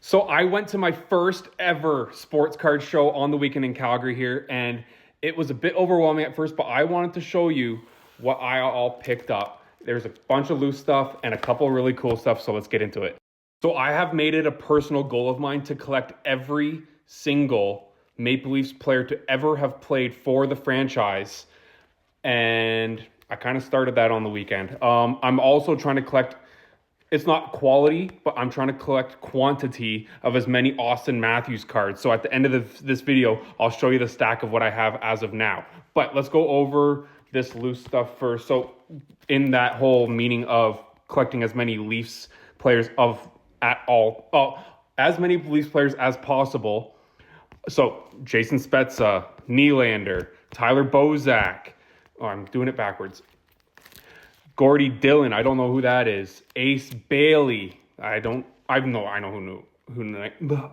So I went to my first ever sports card show on the weekend in Calgary here, and it was a bit overwhelming at first, but I wanted to show you what I all picked up. There's a bunch of loose stuff and a couple of really cool stuff, so let's get into it. So I have made it a personal goal of mine to collect every single Maple Leafs player to ever have played for the franchise, and I kind of started that on the weekend. I'm also trying to collect, it's not quality, but I'm trying to collect quantity of as many Auston Matthews cards. So at the end of this video, I'll show you the stack of what I have as of now. But let's go over this loose stuff first. So in that whole meaning of collecting as many Leafs players as many Leafs players as possible. So Jason Spezza, Nylander, Tyler Bozak. Oh, I'm doing it backwards. Gordy Dillon, I don't know who that is. Ace Bailey, I know who.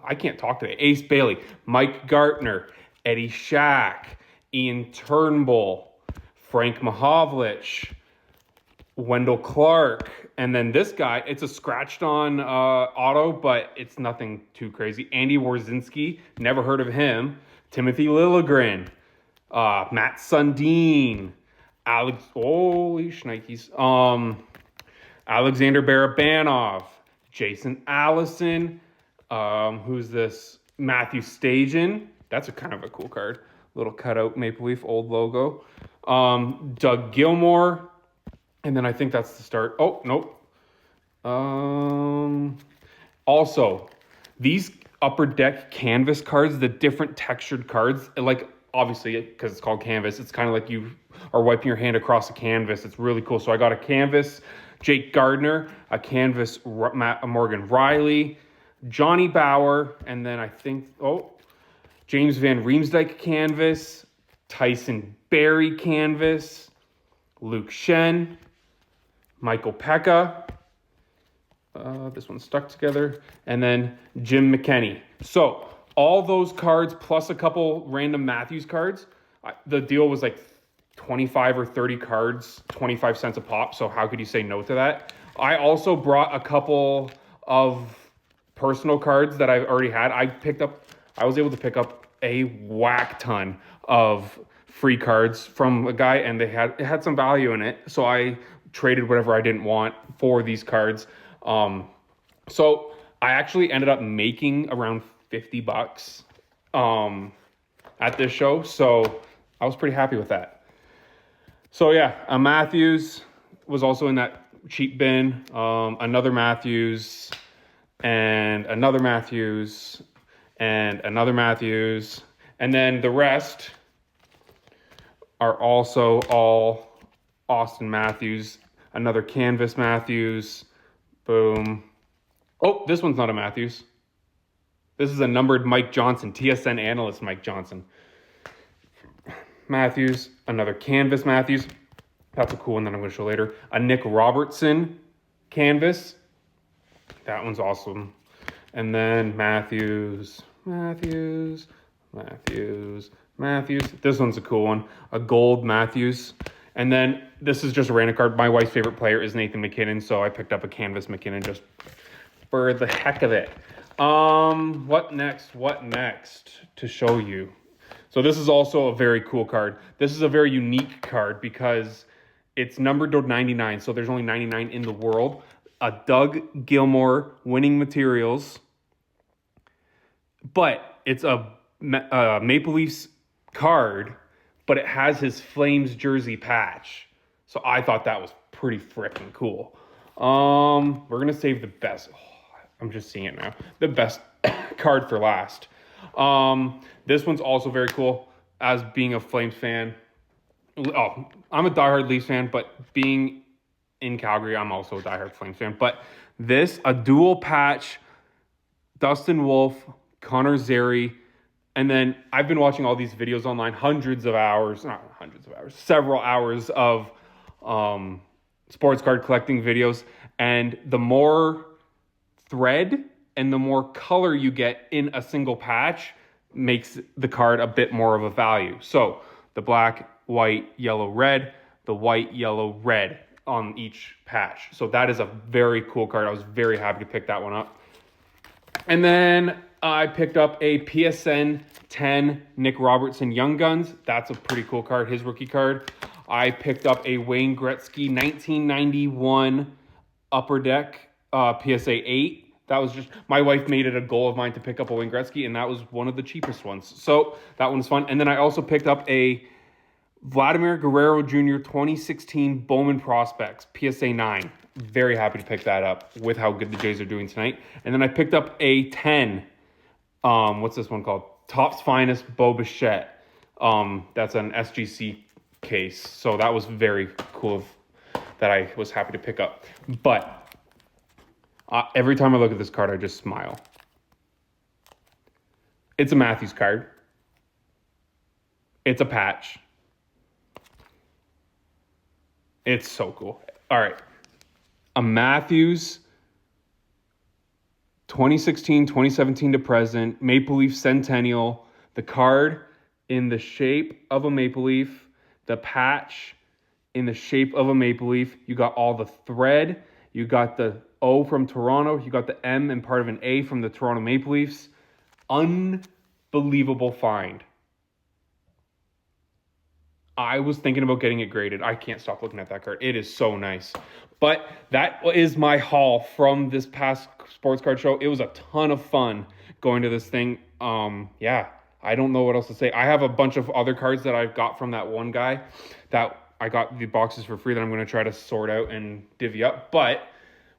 I can't talk today. Ace Bailey, Mike Gartner, Eddie Shack, Ian Turnbull, Frank Mahovlich, Wendell Clark, and then this guy, it's a scratched on auto, but it's nothing too crazy. Andy Warzinski, never heard of him. Timothy Liljegren, Matt Sundin, Alexander Barabanov, Jason Allison, who's this? Matthew Stajan. That's a kind of a cool card. Little cutout Maple Leaf, old logo. Doug Gilmour. And then I think that's the start. Oh, nope. Also, these upper deck canvas cards, the different textured cards, like obviously because it's called canvas, it's kind of like you are wiping your hand across a canvas. It's really cool. So I got a canvas Jake Gardner, a canvas Morgan Riley, Johnny Bauer, and then I think, James Van Riemsdyk canvas, Tyson Barrie canvas, Luke Shen, Michael Pekka. This one's stuck together. And then Jim McKenney. So all those cards plus a couple random Matthews cards. The deal was like 25 or 30 cards, 25 cents a pop. So how could you say no to that? I also brought a couple of personal cards that I've already had. I was able to pick up a whack ton of free cards from a guy, and it had some value in it. So I traded whatever I didn't want for these cards. So I actually ended up making around $50 at this show. So I was pretty happy with that. So yeah, Matthews was also in that cheap bin. Another Matthews and another Matthews and another Matthews. And then the rest are also all Auston Matthews. Another canvas Matthews. Boom. Oh, this one's not a Matthews. This is a numbered Mike Johnson, TSN analyst Mike Johnson. Matthews, another canvas Matthews. That's a cool one that I'm going to show later. A Nick Robertson canvas. That one's awesome. And then Matthews. This one's a cool one. A gold Matthews. And then this is just a random card. My wife's favorite player is Nathan McKinnon, so I picked up a canvas McKinnon just for the heck of it. What next to show you? So this is also a very cool card. This is a very unique card because it's numbered to 99, so there's only 99 in the world. A Doug Gilmour winning materials, but it's a Maple Leafs card, but it has his Flames jersey patch. So I thought that was pretty freaking cool. We're going to save the best. I'm just seeing it now. The best card for last. This one's also very cool. As being a Flames fan. I'm a diehard Leafs fan, but being in Calgary, I'm also a diehard Flames fan. But a dual patch, Dustin Wolf, Connor Zary, and then I've been watching all these videos online, several hours of sports card collecting videos. And the more thread and the more color you get in a single patch makes the card a bit more of a value. So the black, white, yellow, red, the white, yellow, red on each patch. So that is a very cool card. I was very happy to pick that one up. And then I picked up a PSN 10 Nick Robertson Young Guns. That's a pretty cool card, his rookie card. I picked up a Wayne Gretzky 1991 Upper Deck PSA 8. That was just, my wife made it a goal of mine to pick up a Wayne Gretzky, and that was one of the cheapest ones. So that one's fun. And then I also picked up a Vladimir Guerrero Jr. 2016 Bowman Prospects PSA 9. Very happy to pick that up with how good the Jays are doing tonight. And then I picked up a 10. What's this one called? Topps Finest Bo Bichette. That's an SGC case. So that was very cool that I was happy to pick up. But every time I look at this card, I just smile. It's a Matthews card. It's a patch. It's so cool. All right. A Matthews 2016, 2017 to present, Maple Leaf Centennial. The card in the shape of a Maple Leaf. The patch in the shape of a Maple Leaf. You got all the thread. You got the O from Toronto. You got the M and part of an A from the Toronto Maple Leafs. Unbelievable find. I was thinking about getting it graded. I can't stop looking at that card. It is so nice. But that is my haul from this past sports card show. It was a ton of fun going to this thing. Yeah, I don't know what else to say. I have a bunch of other cards that I've got from that one guy that I got the boxes for free that I'm going to try to sort out and divvy up. But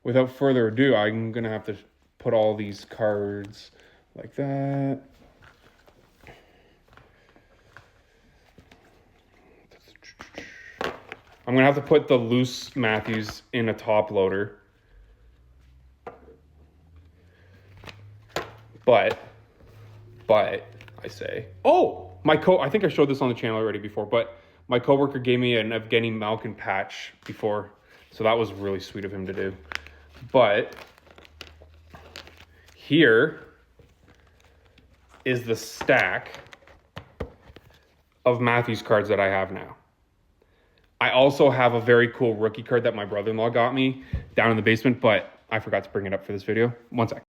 without further ado, I'm going to have to put all these cards like that. I'm going to have to put the loose Matthews in a top loader. But, I say, I think I showed this on the channel already before, but my coworker gave me an Evgeny Malkin patch before, so that was really sweet of him to do. But here is the stack of Matthews cards that I have now. I also have a very cool rookie card that my brother-in-law got me down in the basement, but I forgot to bring it up for this video. One sec.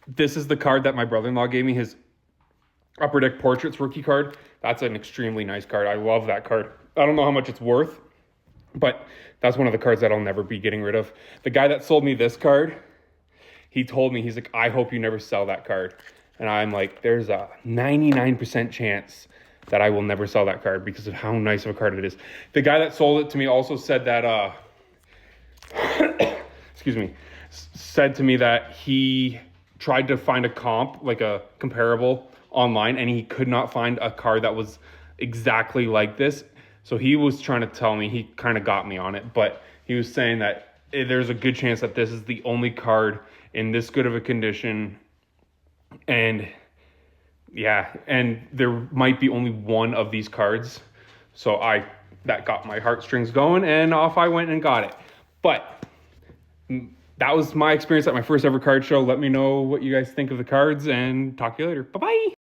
This is the card that my brother-in-law gave me, his Upper Deck Portraits rookie card. That's an extremely nice card. I love that card. I don't know how much it's worth, but that's one of the cards that I'll never be getting rid of. The guy that sold me this card, he told me, he's like, I hope you never sell that card. And I'm like, there's a 99% chance that I will never sell that card because of how nice of a card it is. The guy that sold it to me also said that, said to me that he tried to find a comp, like a comparable online, and he could not find a card that was exactly like this. So he was trying to tell me, he kind of got me on it, but he was saying that there's a good chance that this is the only card in this good of a condition. And yeah, and there might be only one of these cards. So that got my heartstrings going, and off I went and got it. But that was my experience at my first ever card show. Let me know what you guys think of the cards, and talk to you later. Bye-bye.